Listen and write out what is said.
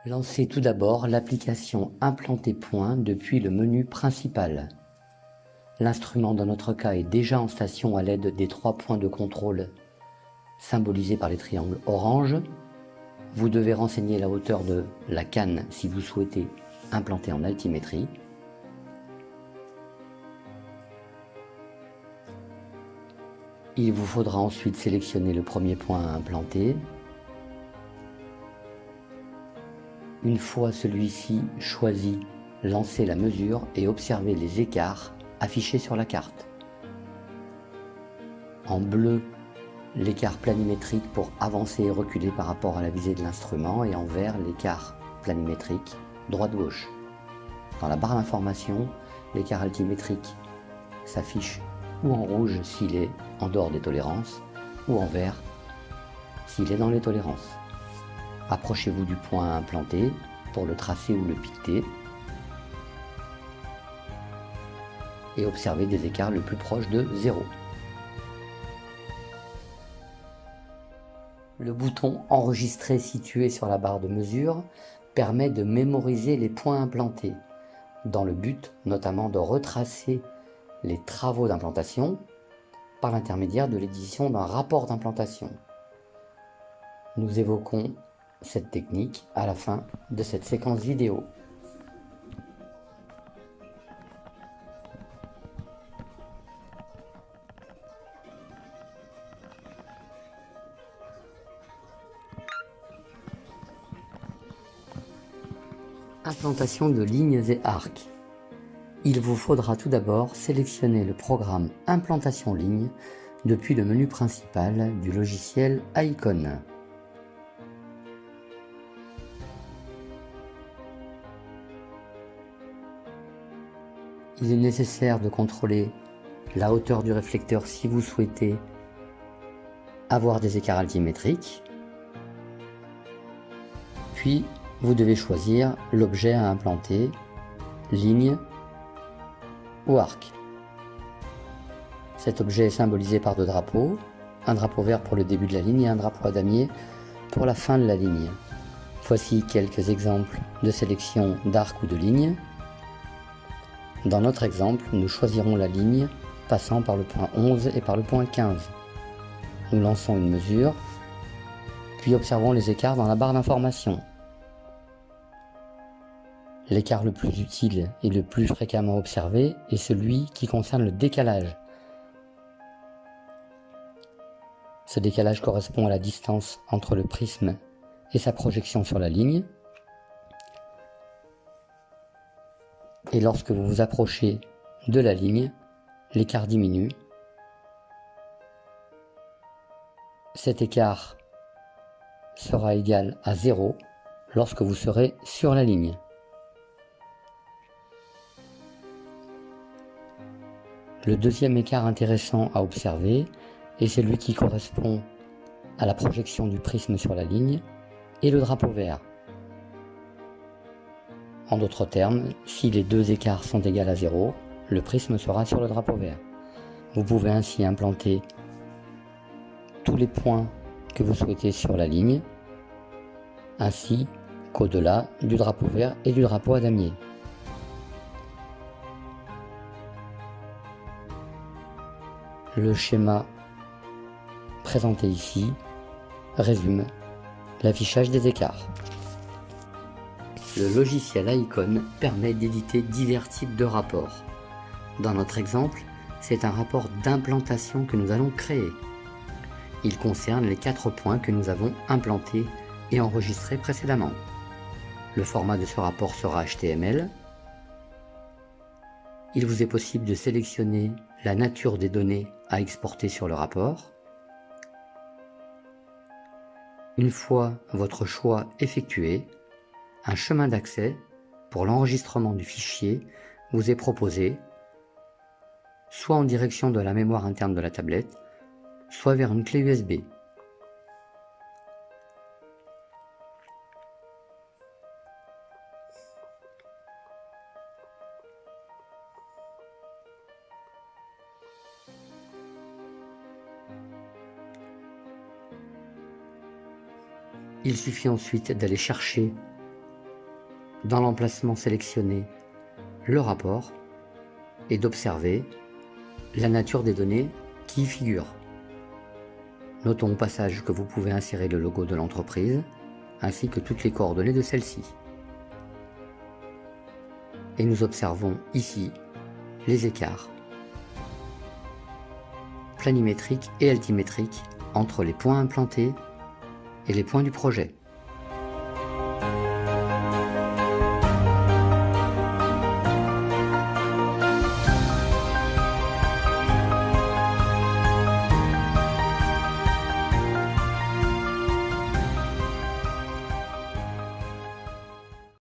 Lancez tout d'abord l'application Implanter point depuis le menu principal. L'instrument dans notre cas est déjà en station à l'aide des 3 points de contrôle symbolisés par les triangles orange. Vous devez renseigner la hauteur de la canne si vous souhaitez implanter en altimétrie. Il vous faudra ensuite sélectionner le premier point à implanter. Une fois celui-ci choisi, lancez la mesure et observez les écarts affichés sur la carte. En bleu, l'écart planimétrique pour avancer et reculer par rapport à la visée de l'instrument, et en vert, l'écart planimétrique droite-gauche. Dans la barre d'information, l'écart altimétrique s'affiche ou en rouge s'il est en dehors des tolérances, ou en vert s'il est dans les tolérances. Approchez-vous du point à implanter pour le tracer ou le piqueter et observez des écarts le plus proche de 0. Le bouton Enregistrer situé sur la barre de mesure permet de mémoriser les points implantés, dans le but notamment de retracer les travaux d'implantation par l'intermédiaire de l'édition d'un rapport d'implantation. Nous évoquons cette technique à la fin de cette séquence vidéo. Implantation de lignes et arcs. Il vous faudra tout d'abord sélectionner le programme Implantation ligne depuis le menu principal du logiciel Icon. Il est nécessaire de contrôler la hauteur du réflecteur si vous souhaitez avoir des écarts altimétriques. Puis, vous devez choisir l'objet à implanter, ligne ou arc. Cet objet est symbolisé par 2 drapeaux, un drapeau vert pour le début de la ligne et un drapeau à damier pour la fin de la ligne. Voici quelques exemples de sélection d'arc ou de ligne. Dans notre exemple, nous choisirons la ligne passant par le point 11 et par le point 15. Nous lançons une mesure, puis observons les écarts dans la barre d'information. L'écart le plus utile et le plus fréquemment observé est celui qui concerne le décalage. Ce décalage correspond à la distance entre le prisme et sa projection sur la ligne. Et lorsque vous vous approchez de la ligne, l'écart diminue. Cet écart sera égal à 0 lorsque vous serez sur la ligne. Le deuxième écart intéressant à observer est celui qui correspond à la projection du prisme sur la ligne et le drapeau vert. En d'autres termes, si les deux écarts sont égaux à 0, le prisme sera sur le drapeau vert. Vous pouvez ainsi implanter tous les points que vous souhaitez sur la ligne, ainsi qu'au-delà du drapeau vert et du drapeau à damier. Le schéma présenté ici résume l'affichage des écarts. Le logiciel Icon permet d'éditer divers types de rapports. Dans notre exemple, c'est un rapport d'implantation que nous allons créer. Il concerne les 4 points que nous avons implantés et enregistrés précédemment. Le format de ce rapport sera HTML. Il vous est possible de sélectionner la nature des données à exporter sur le rapport. Une fois votre choix effectué, un chemin d'accès pour l'enregistrement du fichier vous est proposé, soit en direction de la mémoire interne de la tablette, soit vers une clé USB. Il suffit ensuite d'aller chercher dans l'emplacement sélectionné le rapport et d'observer la nature des données qui y figurent. Notons au passage que vous pouvez insérer le logo de l'entreprise ainsi que toutes les coordonnées de celle-ci. Et nous observons ici les écarts planimétriques et altimétriques entre les points implantés et les points du projet.